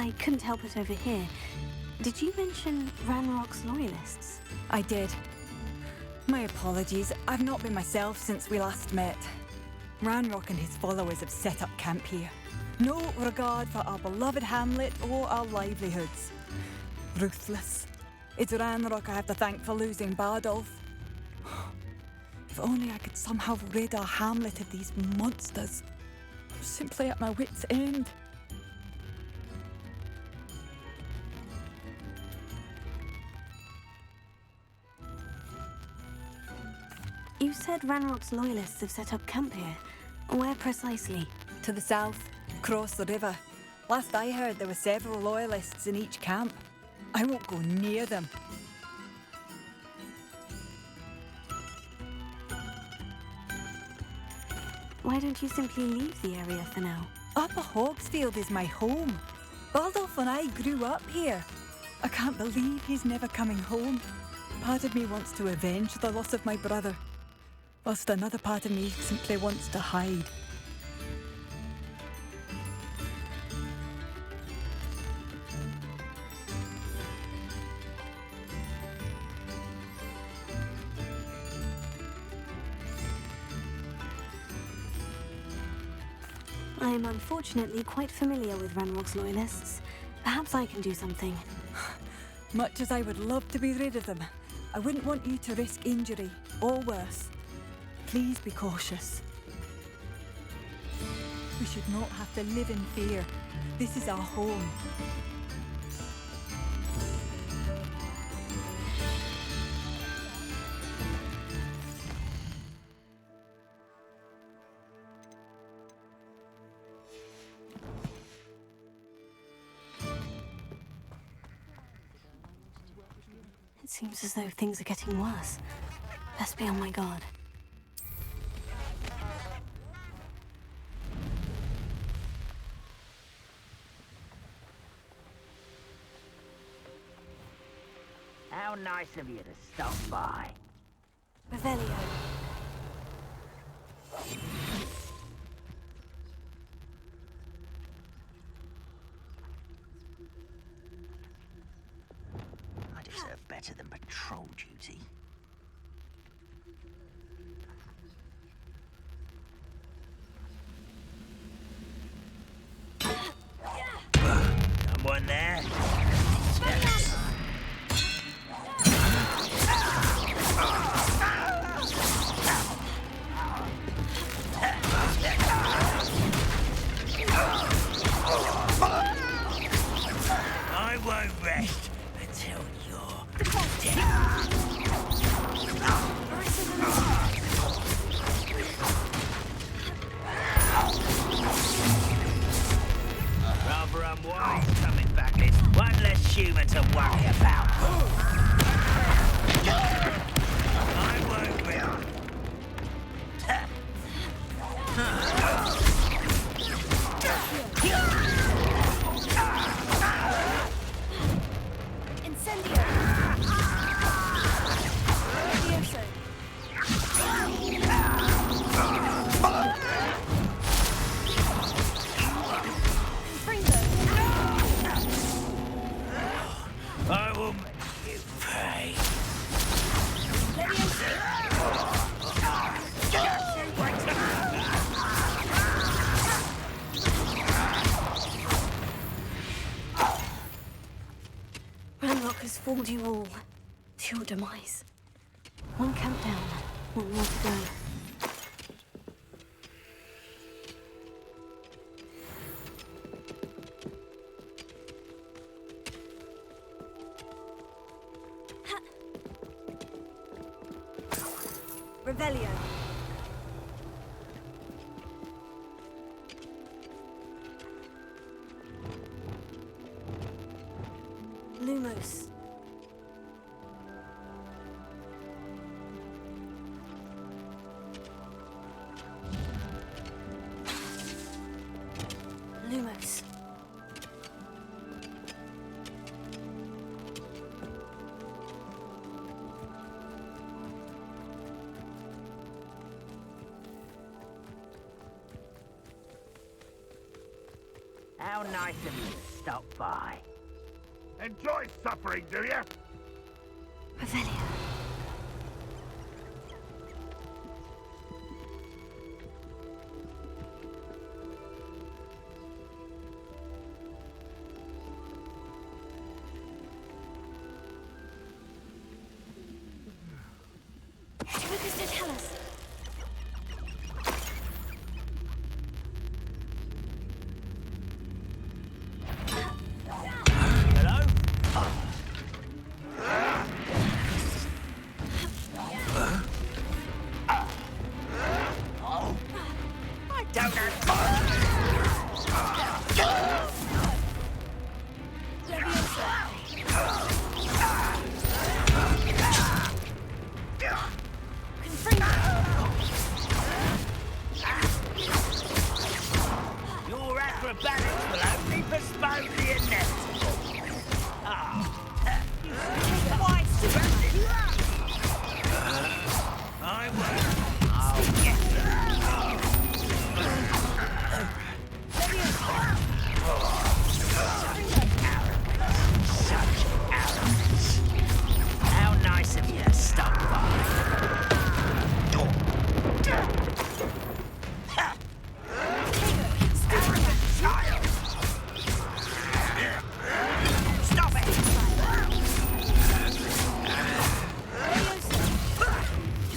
I couldn't help it over here. Did you mention Ranrock's loyalists? I did. My apologies. I've not been myself since we last met. Ranrock and his followers have set up camp here. No regard for our beloved hamlet or our livelihoods. Ruthless. It's Ranrock I have to thank for losing Bardolph. If only I could somehow rid our hamlet of these monsters. I'm simply at my wit's end. You said Ranrock's loyalists have set up camp here. Where precisely? To the south, across the river. Last I heard, there were several loyalists in each camp. I won't go near them. Why don't you simply leave the area for now? Upper Hogsfield is my home. Bardolph and I grew up here. I can't believe he's never coming home. Part of me wants to avenge the loss of my brother, whilst another part of me simply wants to hide. I am unfortunately quite familiar with Ranrock's loyalists. Perhaps I can do something. Much as I would love to be rid of them, I wouldn't want you to risk injury, or worse. Please be cautious. We should not have to live in fear. This is our home. It seems as though things are getting worse. Best be on my guard. How nice of you to stop by. Revelio. I deserve better than patrol duty. Someone there? I won't rest until you're dead. Rather unwise coming back. There's one less human to worry about. I won't rest. I will make you pay. Ranrock has fooled you all to your demise. One camp down, one more to go. Revelio. Lumos. Lumos. How nice of you to stop by. Enjoy suffering, do you? Revelio. Lucas to tell us. Hello? I don't Your acrobatics will only postpone the inevitable. I will. I'll get such arrogance. How nice of you to stop by. Stop it!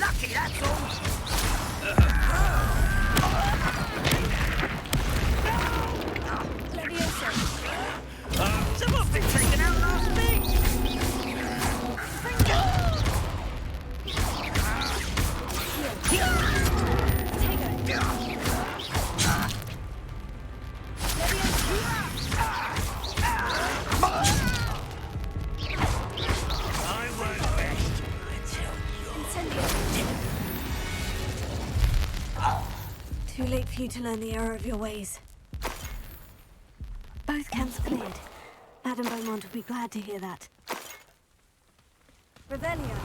Lucky, that's all. Someone's been taken out last week. I won't rest until Too late for you to learn the error of your ways. Both camps cleared. Madame Beaumont would be glad to hear that. Revelio.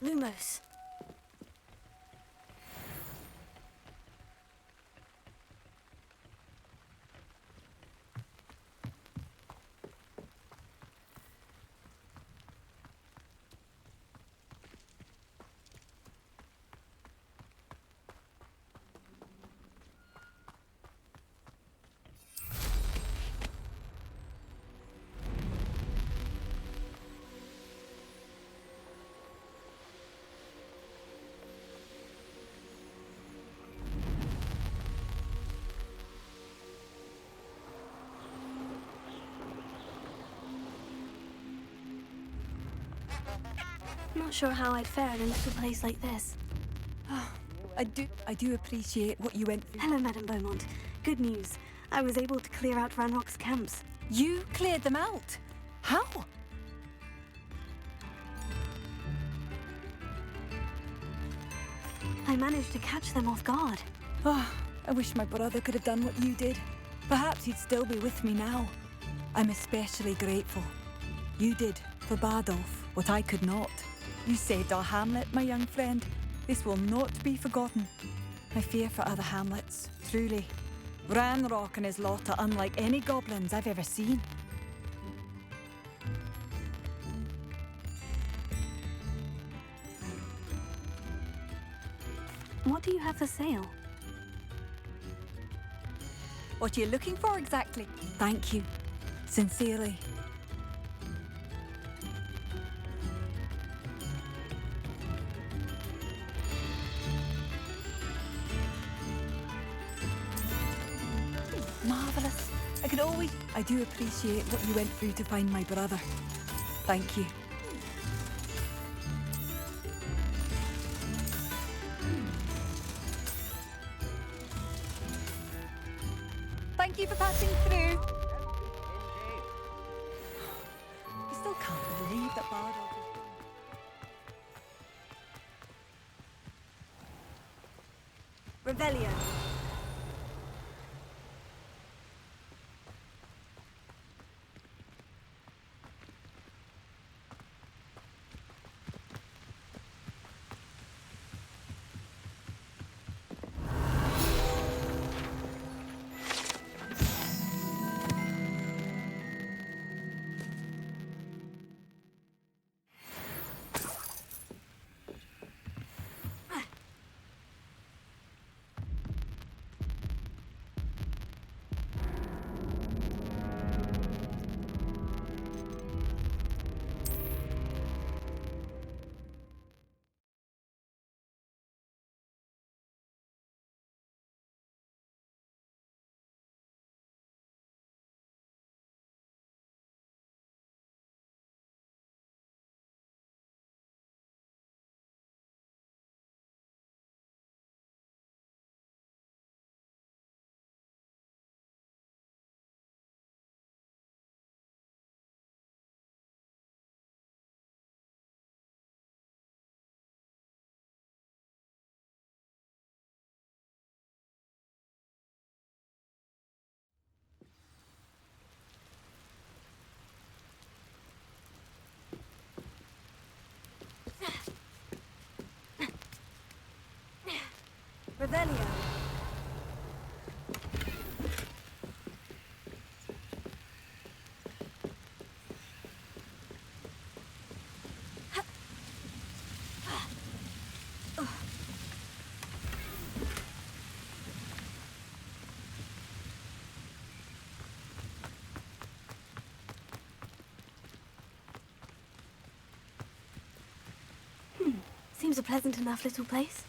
Lumos. Not sure how I'd fare in a little place like this. I do appreciate what you went through. Hello, Madame Beaumont. Good news. I was able to clear out Ranrock's camps. You cleared them out? How? I managed to catch them off guard. Oh, I wish my brother could have done what you did. Perhaps he'd still be with me now. I'm especially grateful. You did, for Bardolph, what I could not. You saved our hamlet, my young friend. This will not be forgotten. I fear for other hamlets, truly. Ranrock and his lot are unlike any goblins I've ever seen. What do you have for sale? What are you looking for exactly? Thank you. Sincerely. Marvelous. I do appreciate what you went through to find my brother. Thank you. Thank you for passing through. I still can't believe that Bardolph is... Revelio. Revelio. Seems a pleasant enough little place.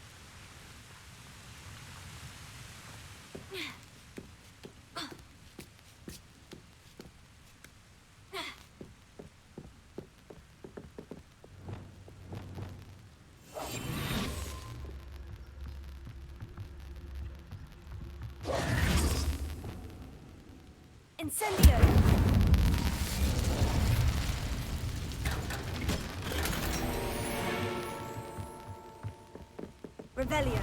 Incendio! Revelio.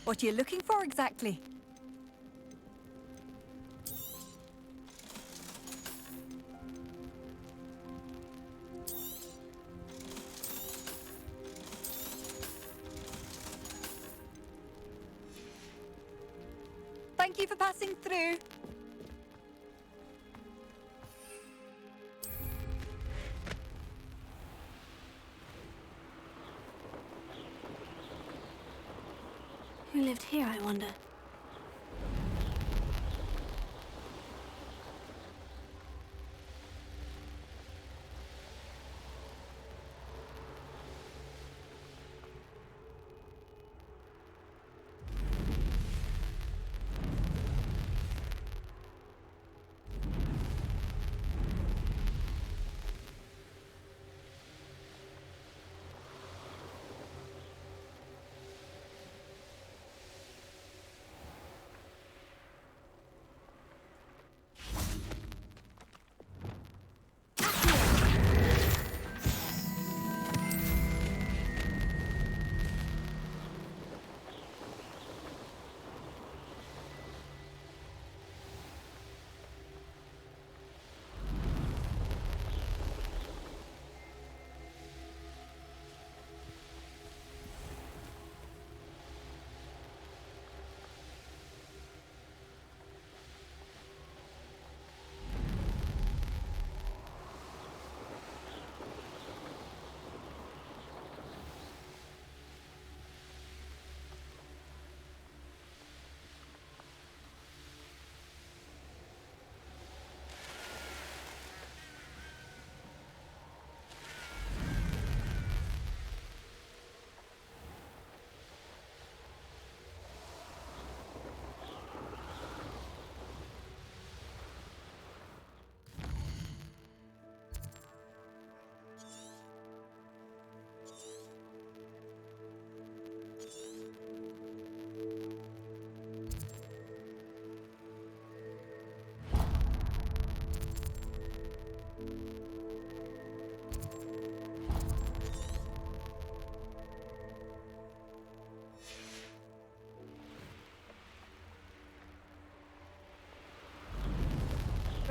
What are you looking for exactly? Thank you for passing through. Who lived here, I wonder?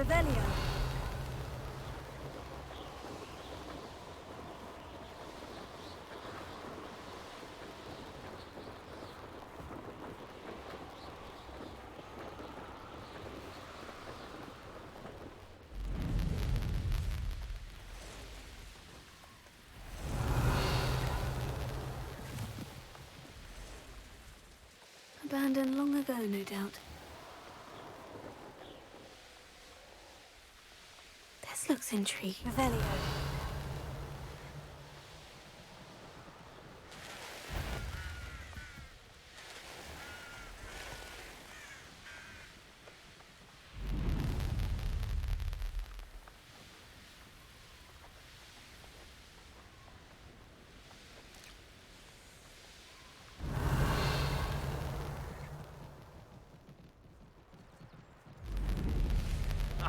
Revelio. Abandoned long ago, no doubt. This looks intriguing. Revelio.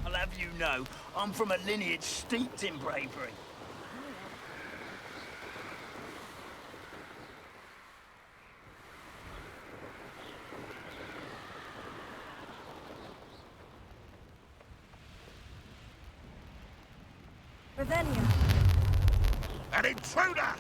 I'll have you know, I'm from a lineage steeped in bravery. Revelio. An intruder!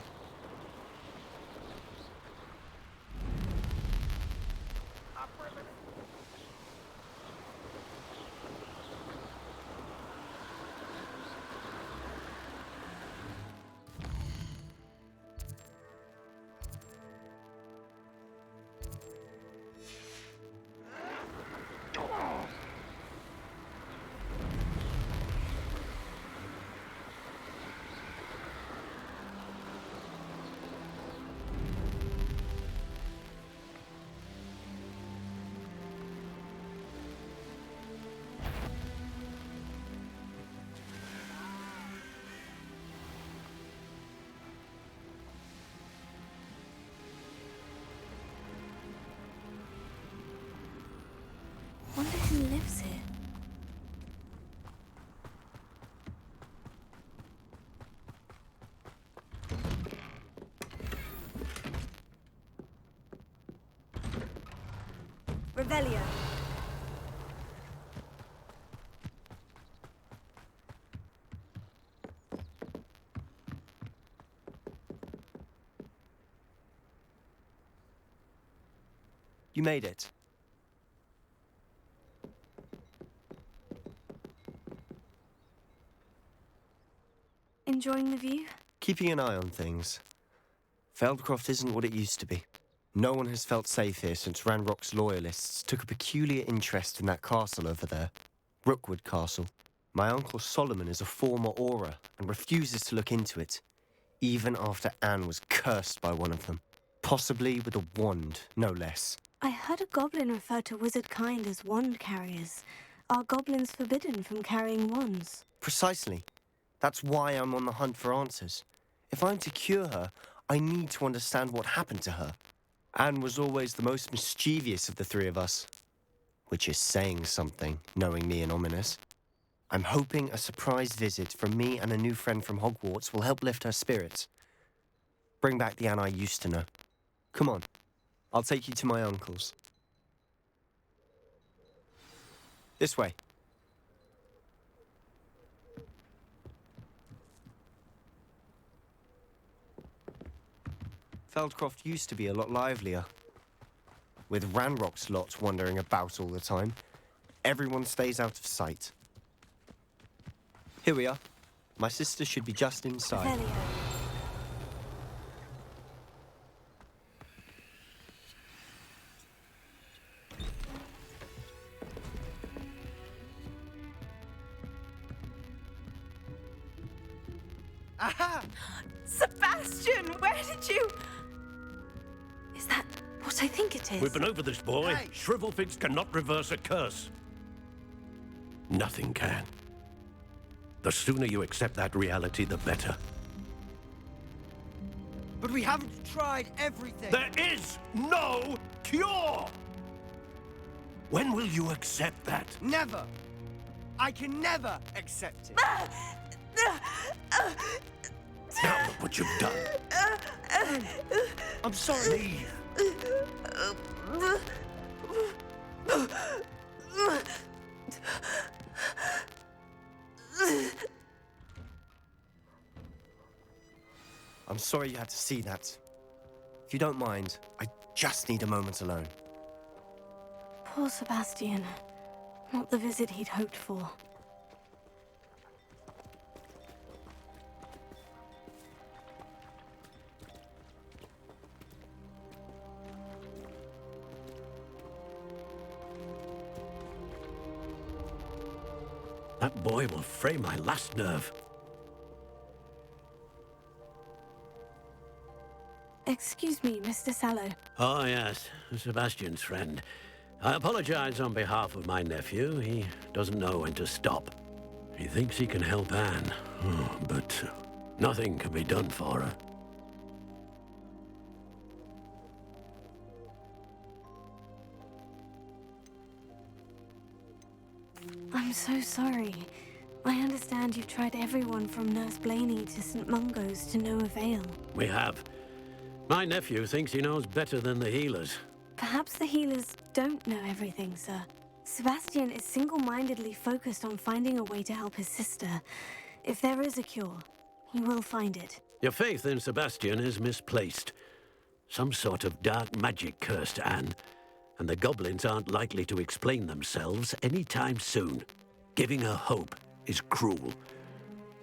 Wonder who lives here. Revelio. You made it. Enjoying the view? Keeping an eye on things. Feldcroft isn't what it used to be. No one has felt safe here since Ranrock's loyalists took a peculiar interest in that castle over there. Rookwood Castle. My uncle Solomon is a former Auror and refuses to look into it, even after Anne was cursed by one of them. Possibly with a wand, no less. I heard a goblin refer to wizard kind as wand carriers. Are goblins forbidden from carrying wands? Precisely. That's why I'm on the hunt for answers. If I'm to cure her, I need to understand what happened to her. Anne was always the most mischievous of the three of us. Which is saying something, knowing me and Ominous. I'm hoping a surprise visit from me and a new friend from Hogwarts will help lift her spirits. Bring back the Anne I used to know. Come on, I'll take you to my uncle's. This way. Feldcroft used to be a lot livelier. With Ranrock's lot wandering about all the time, everyone stays out of sight. Here we are. My sister should be just inside. Revelio. Aha! Sebastian, where did you... Is that what I think it is? We've been over this, boy. Hey. Shrivelfigs cannot reverse a curse. Nothing can. The sooner you accept that reality, the better. But we haven't tried everything. There is no cure! When will you accept that? Never. I can never accept it. Now look what you've done. I'm sorry. Leave. I'm sorry you had to see that. If you don't mind, I just need a moment alone. Poor Sebastian. Not the visit he'd hoped for. That boy will fray my last nerve. Excuse me, Mr. Sallow. Oh, yes, Sebastian's friend. I apologize on behalf of my nephew. He doesn't know when to stop. He thinks he can help Anne, but nothing can be done for her. I'm so sorry. I understand you've tried everyone from Nurse Blaney to St. Mungo's to no avail. We have. My nephew thinks he knows better than the healers. Perhaps the healers don't know everything, sir. Sebastian is single-mindedly focused on finding a way to help his sister. If there is a cure, he will find it. Your faith in Sebastian is misplaced. Some sort of dark magic cursed Anne, and the goblins aren't likely to explain themselves anytime soon. Giving her hope is cruel.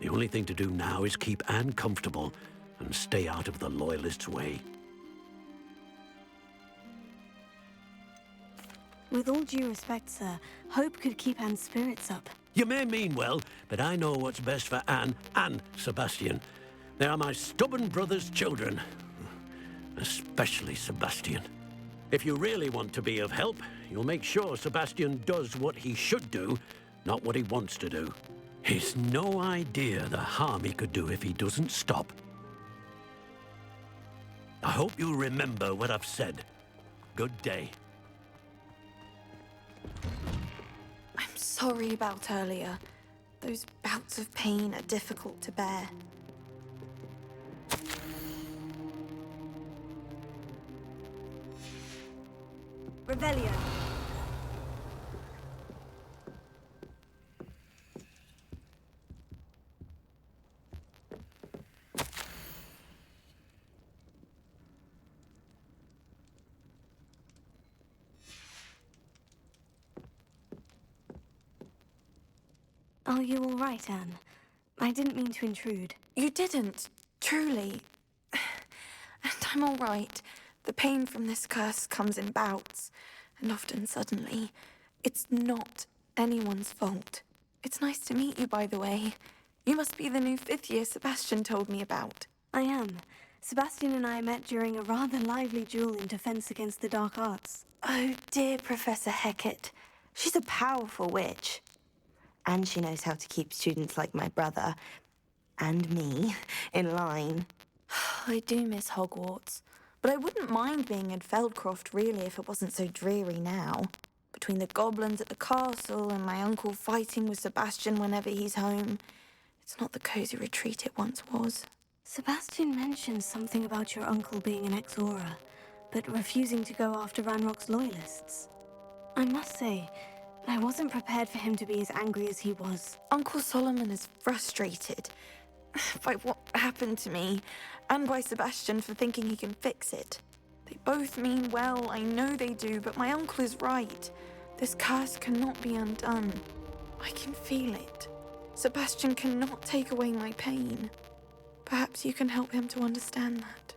The only thing to do now is keep Anne comfortable and stay out of the Loyalists' way. With all due respect, sir, hope could keep Anne's spirits up. You may mean well, but I know what's best for Anne and Sebastian. They are my stubborn brother's children. Especially Sebastian. If you really want to be of help, you'll make sure Sebastian does what he should do, not what he wants to do. He's no idea the harm he could do if he doesn't stop. I hope you'll remember what I've said. Good day. I'm sorry about earlier. Those bouts of pain are difficult to bear. Revelio. Are you all right, Anne? I didn't mean to intrude. You didn't, truly. And I'm all right. The pain from this curse comes in bouts, and often suddenly. It's not anyone's fault. It's nice to meet you, by the way. You must be the new 5th year Sebastian told me about. I am. Sebastian and I met during a rather lively duel in defense against the dark arts. Oh, dear Professor Hecat. She's a powerful witch. And she knows how to keep students like my brother, and me, in line. I do miss Hogwarts, but I wouldn't mind being in Feldcroft, really, if it wasn't so dreary now. Between the goblins at the castle and my uncle fighting with Sebastian whenever he's home, it's not the cozy retreat it once was. Sebastian mentioned something about your uncle being an ex-Aura, but refusing to go after Ranrock's loyalists. I must say, I wasn't prepared for him to be as angry as he was. Uncle Solomon is frustrated by what happened to me, and by Sebastian for thinking he can fix it. They both mean well, I know they do, but my uncle is right. This curse cannot be undone. I can feel it. Sebastian cannot take away my pain. Perhaps you can help him to understand that.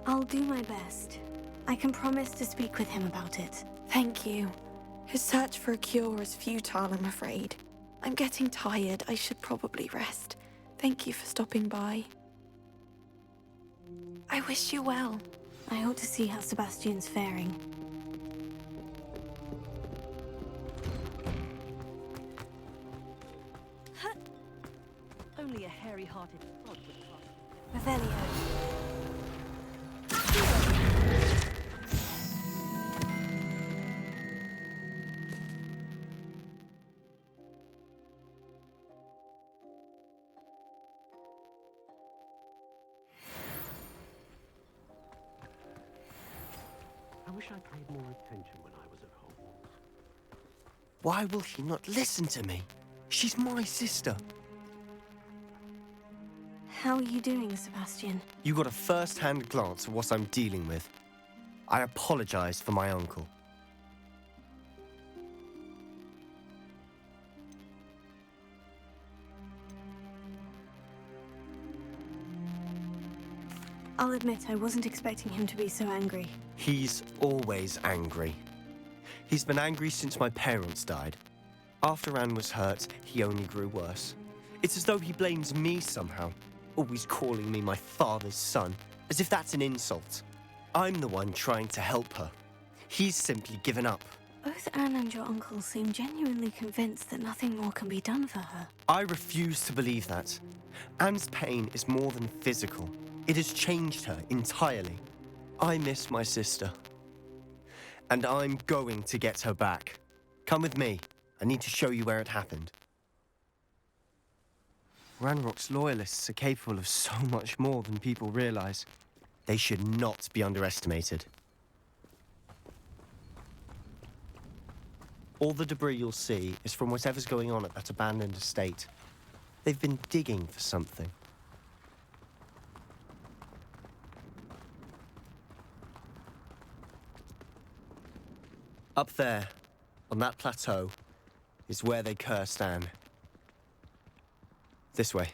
I'll do my best. I can promise to speak with him about it. Thank you. His search for a cure is futile, I'm afraid. I'm getting tired. I should probably rest. Thank you for stopping by. I wish you well. I ought to see how Sebastian's faring. Only a hairy-hearted sod would cross. Revelio. I wish I paid more attention when I was at Hogwarts. But I don't. Why will he not listen to me? She's my sister. How are you doing, Sebastian? You got a first-hand glance at what I'm dealing with. I apologize for my uncle. I'll admit I wasn't expecting him to be so angry. He's always angry. He's been angry since my parents died. After Anne was hurt, he only grew worse. It's as though he blames me somehow, always calling me my father's son, as if that's an insult. I'm the one trying to help her. He's simply given up. Both Anne and your uncle seem genuinely convinced that nothing more can be done for her. I refuse to believe that. Anne's pain is more than physical. It has changed her entirely. I miss my sister. And I'm going to get her back. Come with me. I need to show you where it happened. Ranrock's loyalists are capable of so much more than people realize. They should not be underestimated. All the debris you'll see is from whatever's going on at that abandoned estate. They've been digging for something. Up there, on that plateau, is where they cursed Anne. This way.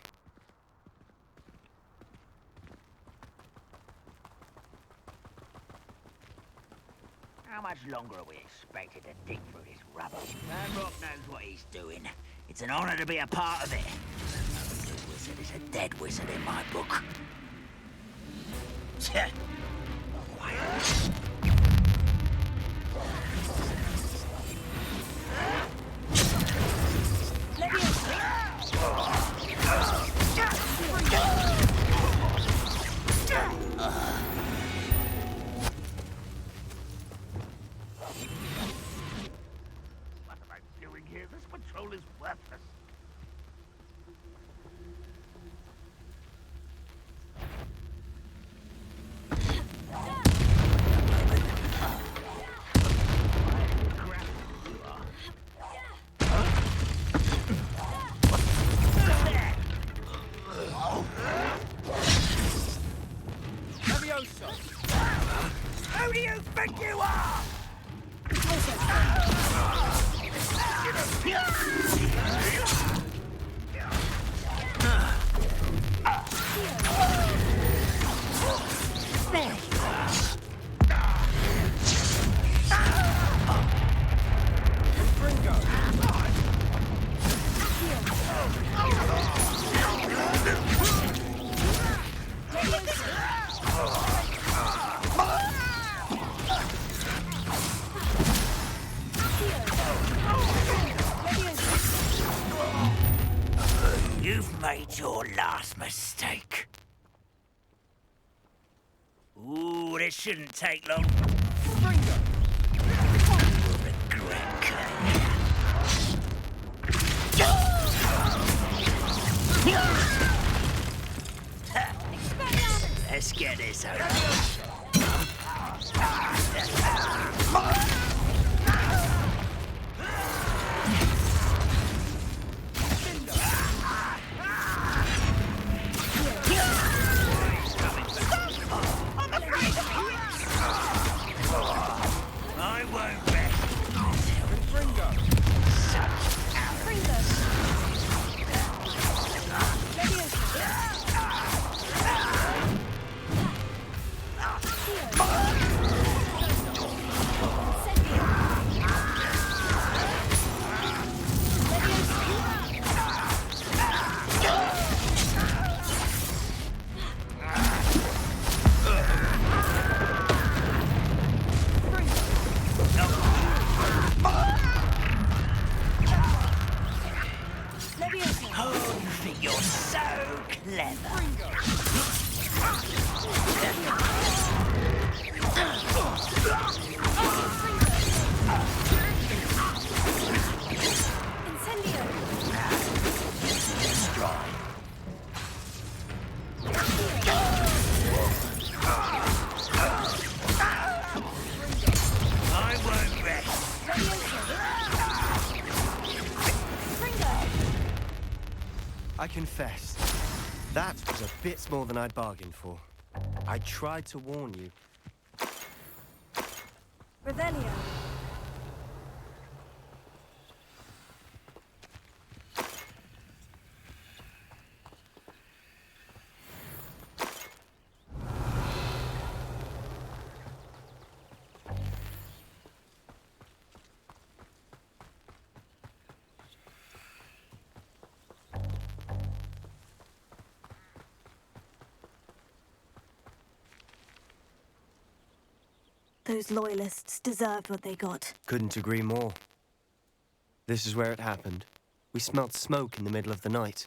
How much longer are we expected to dig through this rubbish? Ranrock knows what he's doing. It's an honor to be a part of it. A good wizard is a dead wizard in my book. Tch. What am I doing here? This patrol is worthless. Who do you think you are? You've made your last mistake. Ooh, this shouldn't take long. You'll regret cutting it. Let's get this over. I won't bet. I confess, that was a bit more than I'd bargained for. I tried to warn you. Revelio. Those loyalists deserved what they got. Couldn't agree more. This is where it happened. We smelled smoke in the middle of the night.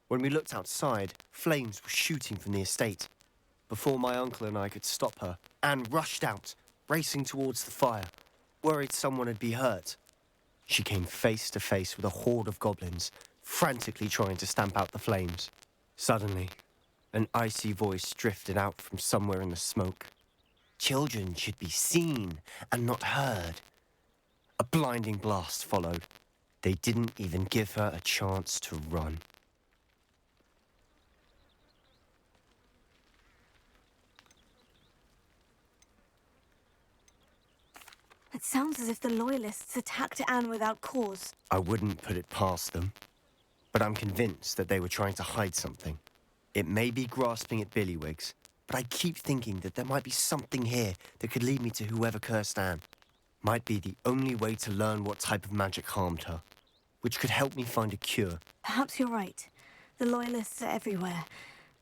When we looked outside, flames were shooting from the estate. Before my uncle and I could stop her, Anne rushed out, racing towards the fire, worried someone had been hurt. She came face to face with a horde of goblins, frantically trying to stamp out the flames. Suddenly, an icy voice drifted out from somewhere in the smoke. Children should be seen and not heard. A blinding blast followed. They didn't even give her a chance to run. It sounds as if the Loyalists attacked Anne without cause. I wouldn't put it past them, but I'm convinced that they were trying to hide something. It may be grasping at Billywigs, but I keep thinking that there might be something here that could lead me to whoever cursed Anne. Might be the only way to learn what type of magic harmed her, which could help me find a cure. Perhaps you're right. The Loyalists are everywhere,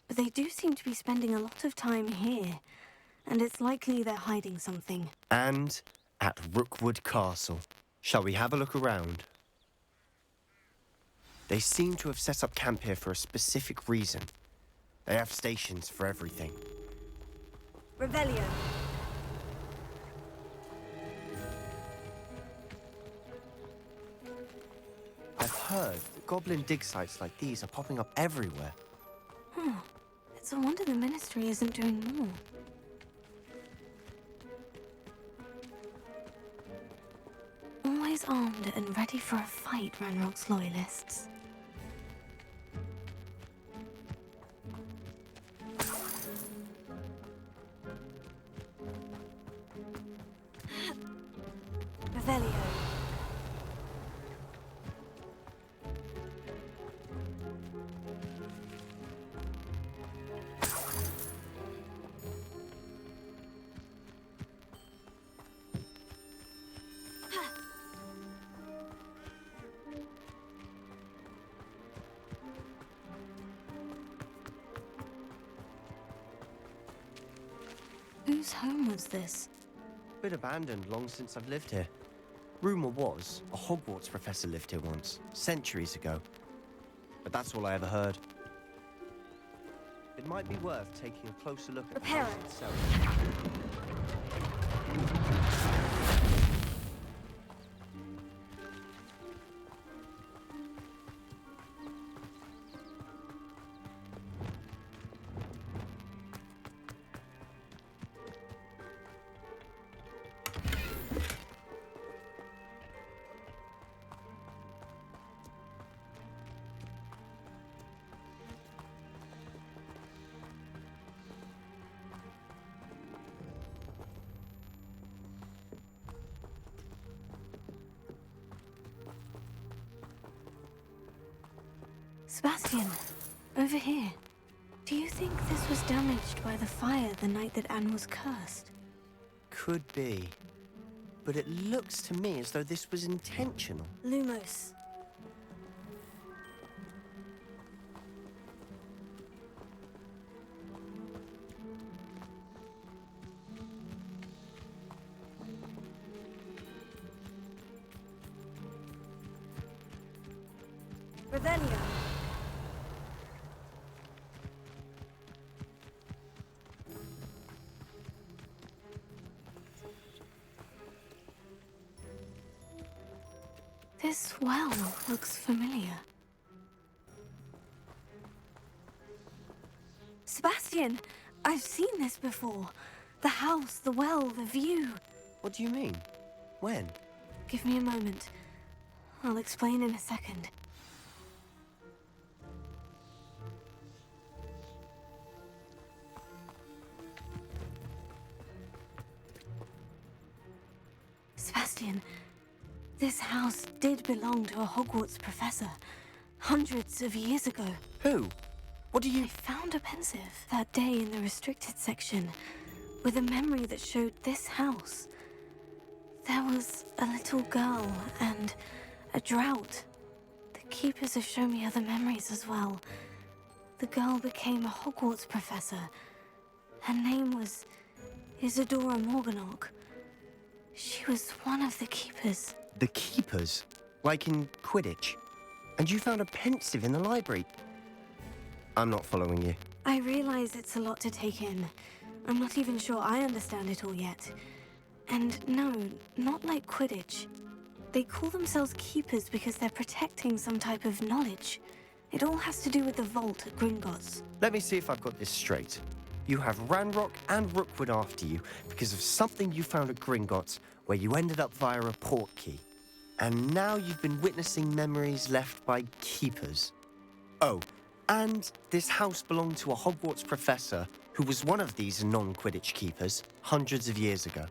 but they do seem to be spending a lot of time here, and it's likely they're hiding something. And at Rookwood Castle. Shall we have a look around? They seem to have set up camp here for a specific reason. They have stations for everything. Revelio. I've heard that goblin dig sites like these are popping up everywhere. It's a wonder the Ministry isn't doing more. Always armed and ready for a fight, Ranrock's Loyalists. Revelio. Whose home was this? Been abandoned long since I've lived here. Rumor was a Hogwarts professor lived here once, centuries ago. But that's all I ever heard. It might be worth taking a closer look at the Repair house it. itself. Sebastian, over here. Do you think this was damaged by the fire the night that Anne was cursed? Could be. But it looks to me as though this was intentional. Lumos. Revelio. This well looks familiar. Sebastian, I've seen this before. The house, the well, the view. What do you mean? When? Give me a moment. I'll explain in a second. Sebastian, this house did belong to a Hogwarts professor, hundreds of years ago. Who? What do I you... found a pensive that day in the restricted section with a memory that showed this house. There was a little girl and a drought. The keepers have shown me other memories as well. The girl became a Hogwarts professor. Her name was Isadora Morganach. She was one of the keepers. The keepers? Like in Quidditch? And you found a pensive in the library? I'm not following you. I realize it's a lot to take in. I'm not even sure I understand it all yet. And no, not like Quidditch. They call themselves keepers because they're protecting some type of knowledge. It all has to do with the vault at Gringotts. Let me see if I've got this straight. You have Ranrock and Rookwood after you because of something you found at Gringotts where you ended up via a portkey. And now you've been witnessing memories left by keepers. Oh, and this house belonged to a Hogwarts professor who was one of these non-Quidditch keepers hundreds of years ago.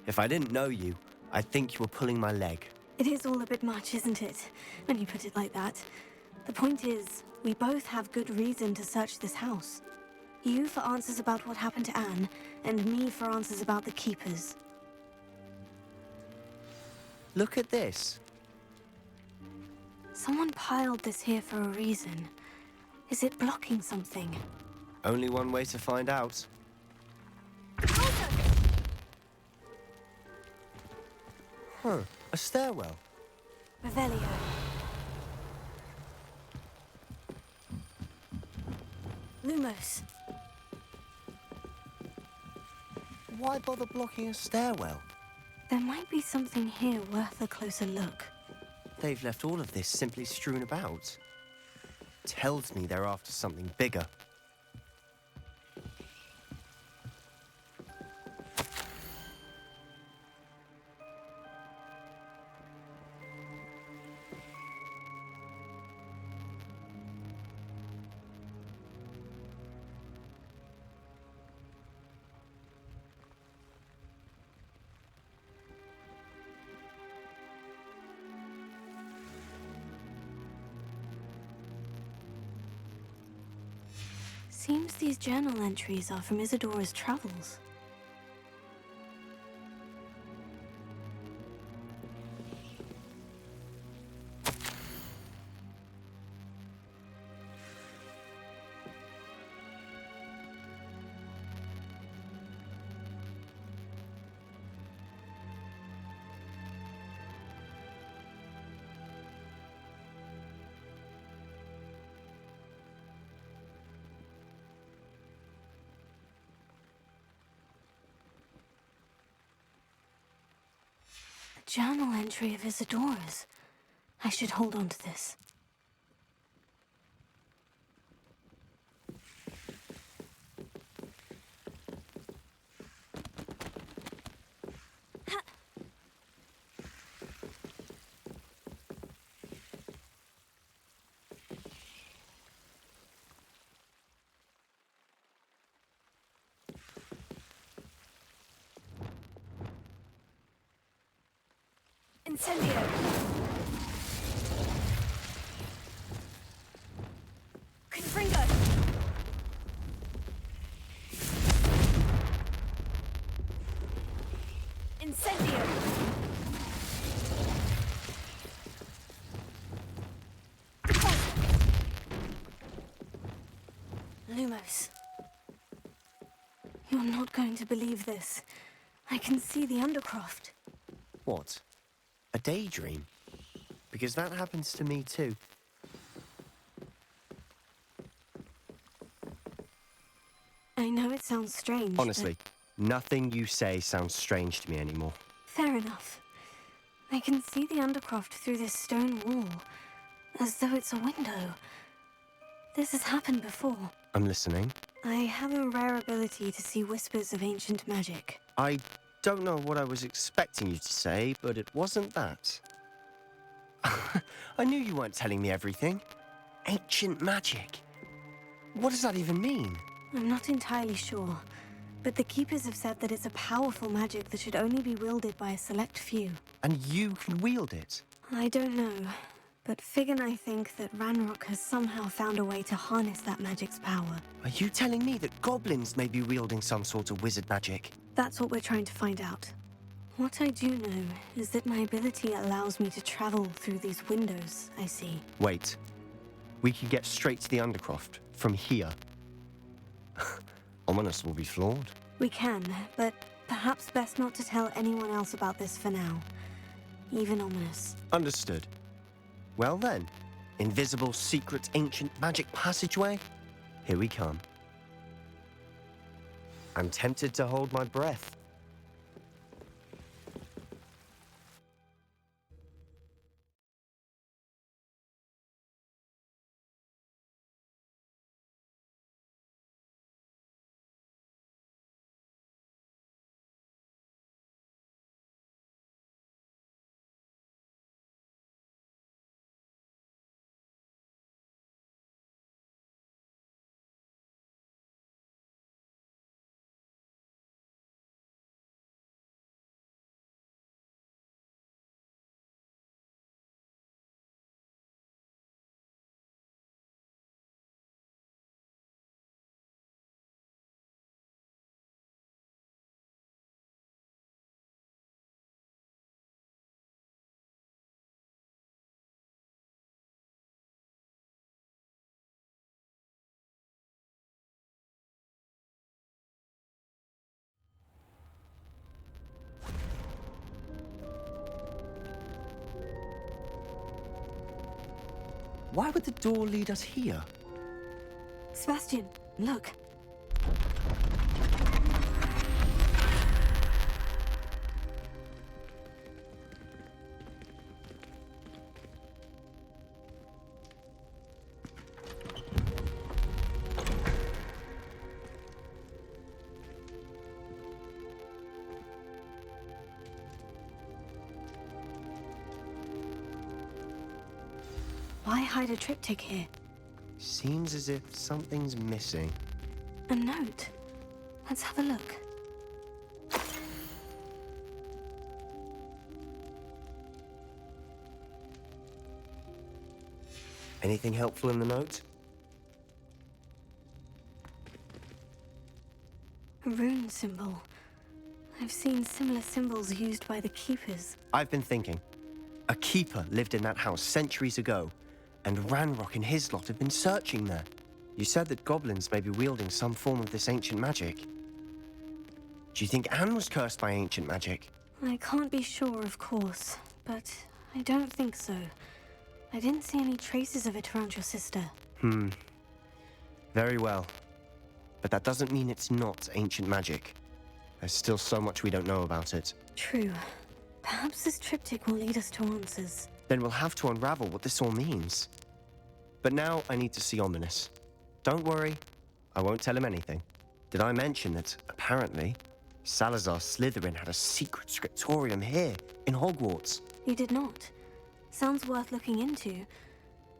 If I didn't know you, I'd think you were pulling my leg. It is all a bit much, isn't it? When you put it like that. The point is, we both have good reason to search this house. You for answers about what happened to Anne, and me for answers about the keepers. Look at this. Someone piled this here for a reason. Is it blocking something? Only one way to find out. Huh, a stairwell. Revelio. Lumos. Why bother blocking a stairwell? There might be something here worth a closer look. They've left all of this simply strewn about. Tells me they're after something bigger. Seems these journal entries are from Isadora's travels. Journal entry of Isadora's. I should hold on to this. Incendio! Confringo! Incendio! Lumos. You're not going to believe this. I can see the Undercroft. What? A daydream? Because that happens to me too. I know it sounds strange. Honestly, nothing you say sounds strange to me anymore. Fair enough. I can see the Undercroft through this stone wall, as though it's a window. This has happened before. I'm listening. I have a rare ability to see whispers of ancient magic. I don't know what I was expecting you to say, but it wasn't that. I knew you weren't telling me everything. Ancient magic. What does that even mean? I'm not entirely sure. But the Keepers have said that it's a powerful magic that should only be wielded by a select few. And you can wield it? I don't know, but Fig and I think that Ranrock has somehow found a way to harness that magic's power. Are you telling me that goblins may be wielding some sort of wizard magic? That's what we're trying to find out. What I do know is that my ability allows me to travel through these windows, I see. Wait. We could get straight to the Undercroft from here. Ominous will be flawed. We can, but perhaps best not to tell anyone else about this for now. Even Ominous. Understood. Well then, invisible, secret, ancient magic passageway? Here we come. I'm tempted to hold my breath. Why would the door lead us here? Sebastian, look. Why hide a triptych here? Seems as if something's missing. A note. Let's have a look. Anything helpful in the note? A rune symbol. I've seen similar symbols used by the Keepers. I've been thinking. A keeper lived in that house centuries ago, and Ranrock and his lot have been searching there. You said that goblins may be wielding some form of this ancient magic. Do you think Anne was cursed by ancient magic? I can't be sure, of course, but I don't think so. I didn't see any traces of it around your sister. Very well. But that doesn't mean it's not ancient magic. There's still so much we don't know about it. True. Perhaps this triptych will lead us to answers. Then we'll have to unravel what this all means. But now I need to see Ominous. Don't worry, I won't tell him anything. Did I mention that, apparently, Salazar Slytherin had a secret scriptorium here, in Hogwarts? You did not. Sounds worth looking into.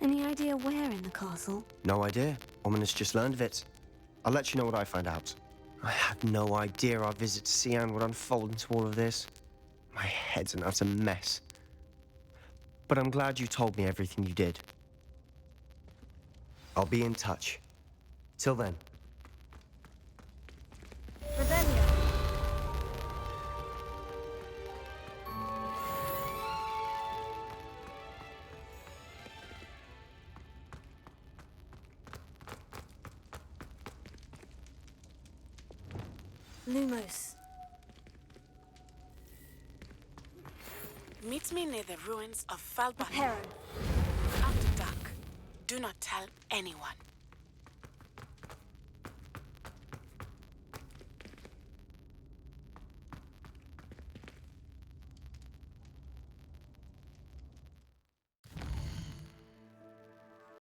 Any idea where in the castle? No idea. Ominous just learned of it. I'll let you know what I find out. I had no idea our visit to Cian would unfold into all of this. My head's an utter mess. But I'm glad you told me everything you did. I'll be in touch. Till then. Lumos. Meet me near the ruins of Falban. Heron. After dark. Do not tell anyone.